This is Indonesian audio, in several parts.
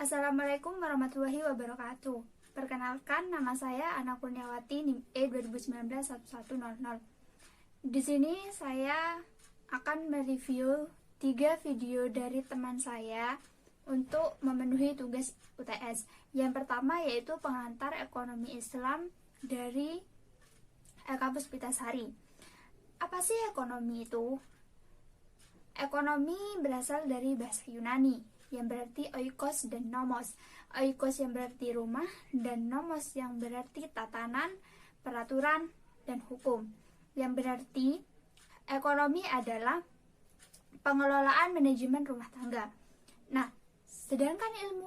Assalamualaikum warahmatullahi wabarakatuh. Perkenalkan, nama saya Ana Kurniawati, NIM E 2019-1100. Di sini saya akan mereview 3 video dari teman saya untuk memenuhi tugas UTS. Yang pertama yaitu pengantar ekonomi Islam dari Kampus Pitasari. Apa sih ekonomi itu? Ekonomi berasal dari bahasa Yunani yang berarti oikos dan nomos. Oikos yang berarti rumah dan nomos yang berarti tatanan, peraturan, dan hukum. Yang berarti ekonomi adalah pengelolaan manajemen rumah tangga. Nah, sedangkan ilmu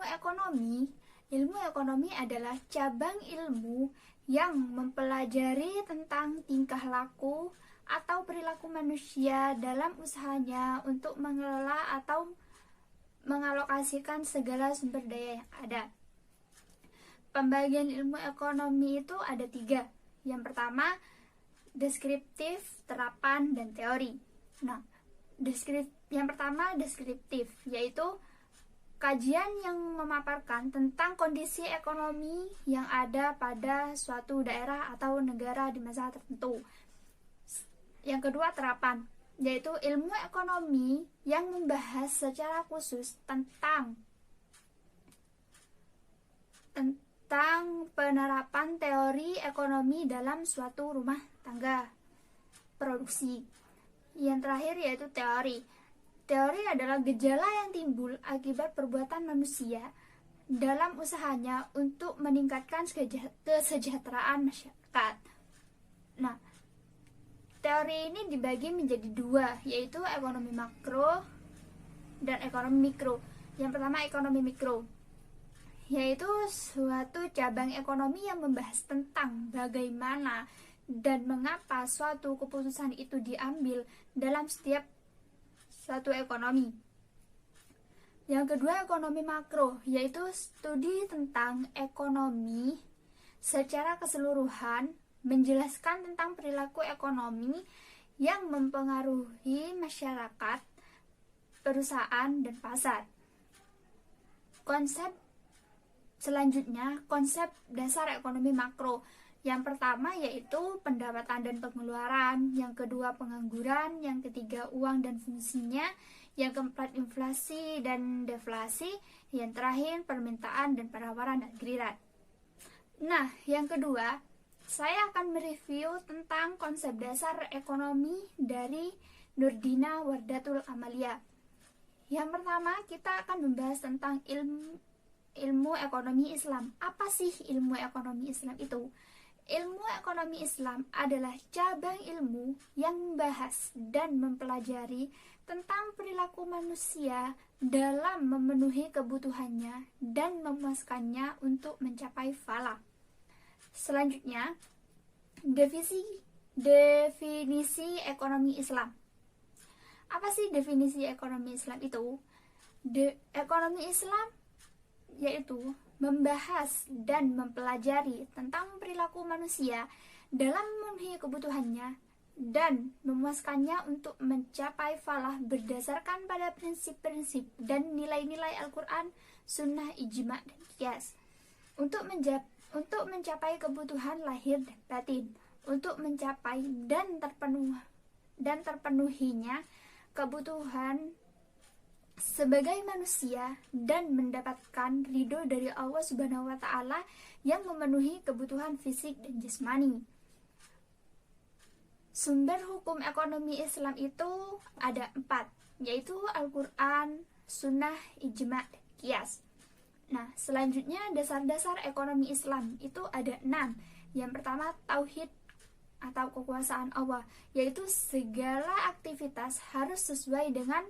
ekonomi adalah cabang ilmu yang mempelajari tentang tingkah laku atau perilaku manusia dalam usahanya untuk mengelola atau mengalokasikan segala sumber daya yang ada. Pembagian ilmu ekonomi itu ada 3. Yang pertama, deskriptif, terapan, dan teori. Nah, yang pertama deskriptif, yaitu kajian yang memaparkan tentang kondisi ekonomi yang ada pada suatu daerah atau negara di masa tertentu. Yang kedua, terapan, yaitu ilmu ekonomi yang membahas secara khusus tentang penerapan teori ekonomi dalam suatu rumah tangga produksi. Yang terakhir yaitu teori. Teori adalah gejala yang timbul akibat perbuatan manusia dalam usahanya untuk meningkatkan kesejahteraan masyarakat. Nah, teori ini dibagi menjadi 2, yaitu ekonomi makro dan ekonomi mikro. Yang pertama, ekonomi mikro, yaitu suatu cabang ekonomi yang membahas tentang bagaimana dan mengapa suatu keputusan itu diambil dalam setiap suatu ekonomi. Yang kedua, ekonomi makro, yaitu studi tentang ekonomi secara keseluruhan, menjelaskan tentang perilaku ekonomi yang mempengaruhi masyarakat, perusahaan, dan pasar. Selanjutnya, konsep dasar ekonomi makro. Yang pertama yaitu pendapatan dan pengeluaran, yang kedua pengangguran, yang ketiga uang dan fungsinya, yang keempat inflasi dan deflasi, yang terakhir permintaan dan penawaran dan giliran. Nah, yang kedua, saya akan mereview tentang konsep dasar ekonomi dari Nurdina Wardatul Amalia. Yang pertama, kita akan membahas tentang ilmu ekonomi Islam. Apa sih ilmu ekonomi Islam itu? Ilmu ekonomi Islam adalah cabang ilmu yang membahas dan mempelajari tentang perilaku manusia dalam memenuhi kebutuhannya dan memuaskannya untuk mencapai falah. Selanjutnya, definisi ekonomi Islam. Apa sih definisi ekonomi Islam itu? Ekonomi Islam yaitu membahas dan mempelajari tentang perilaku manusia dalam memenuhi kebutuhannya dan memuaskannya untuk mencapai falah berdasarkan pada prinsip-prinsip dan nilai-nilai Al-Quran, Sunnah, Ijma, dan Qiyas. Untuk mencapai kebutuhan lahir dan batin, untuk mencapai dan terpenuhinya kebutuhan sebagai manusia dan mendapatkan ridho dari Allah Subhanahu wa Ta'ala yang memenuhi kebutuhan fisik dan jasmani. Sumber hukum ekonomi Islam itu ada 4, yaitu Al-Quran, Sunnah, Ijma, dan Qiyas. Nah, selanjutnya dasar-dasar ekonomi Islam itu ada 6. Yang pertama, tauhid atau kekuasaan Allah, yaitu segala aktivitas harus sesuai dengan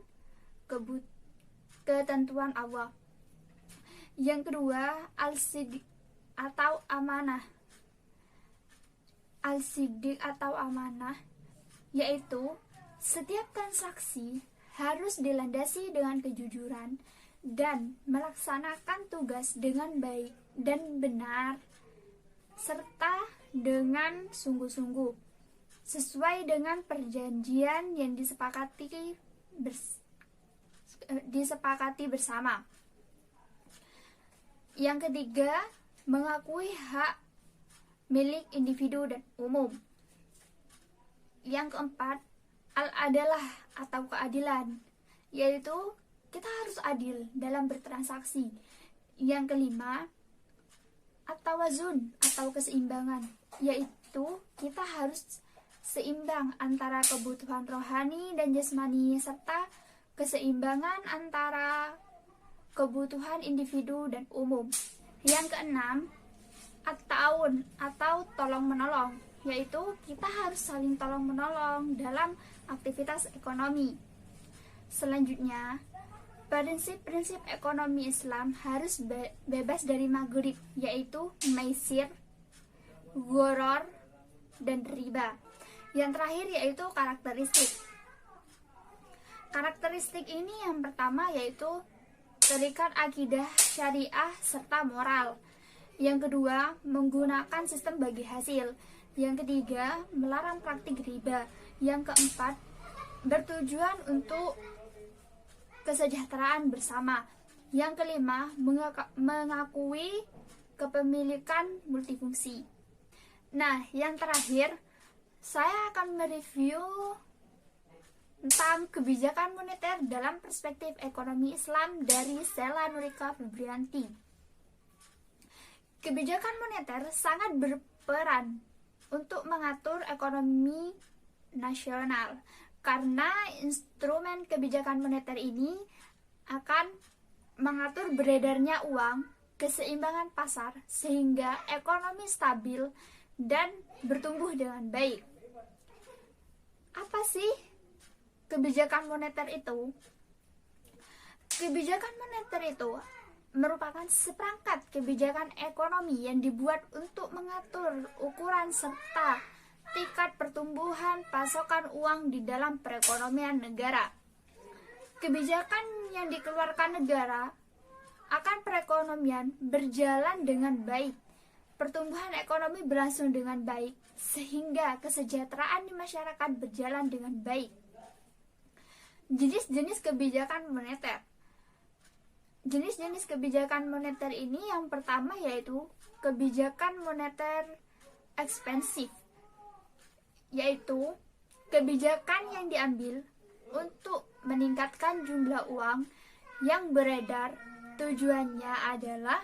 ketentuan Allah. Yang kedua, al-siddiq atau amanah. Al-siddiq atau amanah yaitu setiap transaksi harus dilandasi dengan kejujuran dan melaksanakan tugas dengan baik dan benar serta dengan sungguh-sungguh sesuai dengan perjanjian yang disepakati bersama. Yang ketiga, mengakui hak milik individu dan umum. Yang keempat, al-adalah atau keadilan, yaitu kita harus adil dalam bertransaksi. Yang kelima, at-tawazun atau keseimbangan, yaitu kita harus seimbang antara kebutuhan rohani dan jasmani serta keseimbangan antara kebutuhan individu dan umum. Yang keenam, at-ta'awun atau tolong-menolong, yaitu kita harus saling tolong-menolong dalam aktivitas ekonomi. Selanjutnya, prinsip-prinsip ekonomi Islam harus bebas dari maghrib, yaitu maisir, gharar, dan riba. Yang terakhir yaitu karakteristik. Karakteristik ini yang pertama yaitu terikat akidah, syariah, serta moral. Yang kedua, menggunakan sistem bagi hasil. Yang ketiga, melarang praktik riba. Yang keempat, bertujuan untuk kesejahteraan bersama. Yang kelima, mengakui kepemilikan multifungsi. Nah, yang terakhir, saya akan mereview tentang kebijakan moneter dalam perspektif ekonomi Islam dari Sela Nurika Febrianti. Kebijakan moneter sangat berperan untuk mengatur ekonomi nasional, karena instrumen kebijakan moneter ini akan mengatur beredarnya uang, keseimbangan pasar, sehingga ekonomi stabil dan bertumbuh dengan baik. Apa sih kebijakan moneter itu? Kebijakan moneter itu merupakan seperangkat kebijakan ekonomi yang dibuat untuk mengatur ukuran serta tingkat pertumbuhan pasokan uang di dalam perekonomian negara. Kebijakan yang dikeluarkan negara akan perekonomian berjalan dengan baik, pertumbuhan ekonomi berlangsung dengan baik, sehingga kesejahteraan di masyarakat berjalan dengan baik. Jenis-jenis kebijakan moneter. Jenis-jenis kebijakan moneter ini yang pertama yaitu kebijakan moneter ekspansif, yaitu kebijakan yang diambil untuk meningkatkan jumlah uang yang beredar. Tujuannya adalah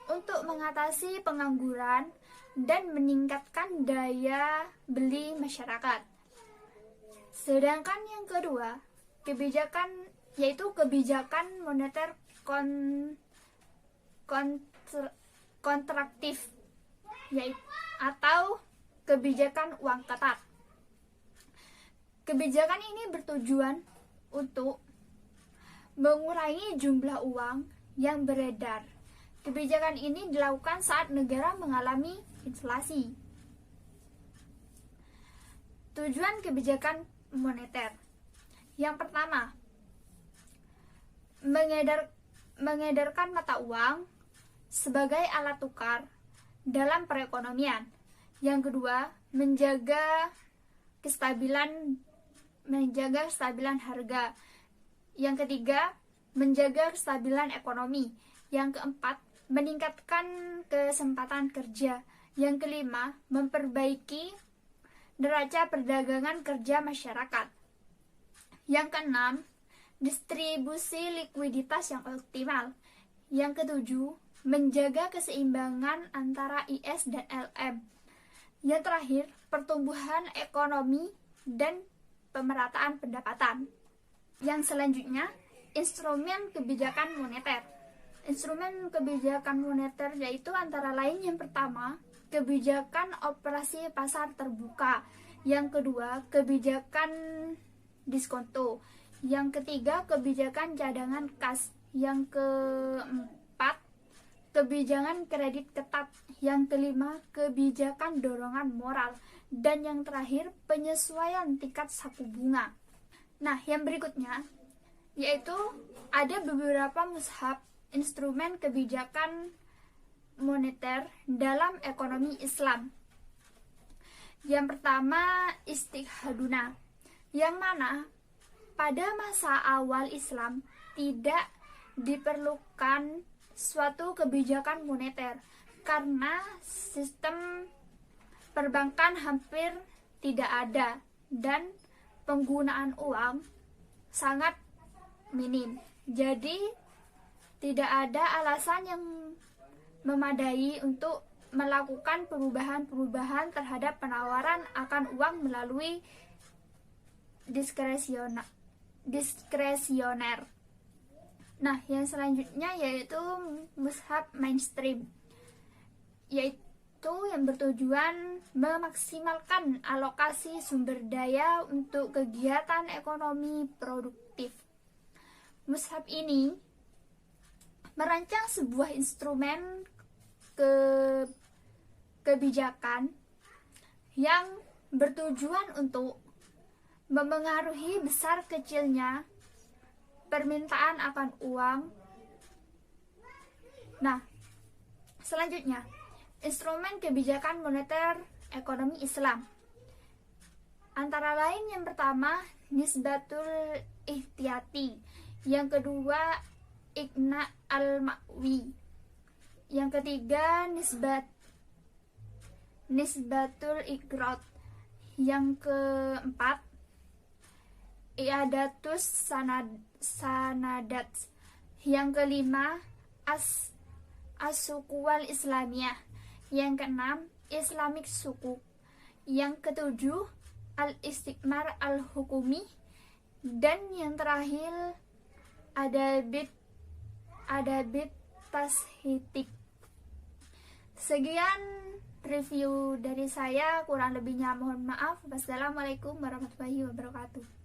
untuk mengatasi pengangguran dan meningkatkan daya beli masyarakat. Sedangkan yang kedua, kebijakan yaitu kebijakan moneter kontraktif, yaitu atau kebijakan uang ketat. Kebijakan ini bertujuan untuk mengurangi jumlah uang yang beredar. Kebijakan ini dilakukan saat negara mengalami inflasi. Tujuan kebijakan moneter. Yang pertama, mengedarkan mata uang sebagai alat tukar dalam perekonomian. Yang kedua, menjaga kestabilan harga. Yang ketiga, menjaga kestabilan ekonomi. Yang keempat, meningkatkan kesempatan kerja. Yang kelima, memperbaiki neraca perdagangan kerja masyarakat. Yang keenam, distribusi likuiditas yang optimal. Yang ketujuh, menjaga keseimbangan antara IS dan LM. Yang terakhir, pertumbuhan ekonomi dan pemerataan pendapatan. Yang selanjutnya, instrumen kebijakan moneter. Instrumen kebijakan moneter yaitu antara lain yang pertama, kebijakan operasi pasar terbuka. Yang kedua, kebijakan diskonto. Yang ketiga, kebijakan cadangan kas. Yang keempat, kebijakan kredit ketat. Yang kelima, kebijakan dorongan moral. Dan yang terakhir, penyesuaian tingkat suku bunga. Nah, yang berikutnya yaitu ada beberapa mushaf instrumen kebijakan moneter dalam ekonomi Islam. Yang pertama, Istighaduna, yang mana pada masa awal Islam tidak diperlukan suatu kebijakan moneter karena sistem perbankan hampir tidak ada dan penggunaan uang sangat minim. Jadi tidak ada alasan yang memadai untuk melakukan perubahan-perubahan terhadap penawaran akan uang melalui diskresioner. Nah, yang selanjutnya yaitu mushaf mainstream, yaitu yang bertujuan memaksimalkan alokasi sumber daya untuk kegiatan ekonomi produktif. Mushaf ini merancang sebuah instrumen kebijakan yang bertujuan untuk memengaruhi besar kecilnya permintaan akan uang. Nah, selanjutnya, instrumen kebijakan moneter ekonomi Islam. Antara lain yang pertama, nisbatul ihtiyati. Yang kedua, iqna al-ma'wi. Yang ketiga, nisbatul iqrad. Yang keempat, i'adatus sanadat. Yang kelima, as-sukuwal islamiyah. Yang keenam, islamic sukuk. Yang ketujuh, al-istikmar al-hukumi. Dan yang terakhir, adabit tashitik. Sekian review dari saya, kurang lebihnya mohon maaf. Wassalamualaikum warahmatullahi wabarakatuh.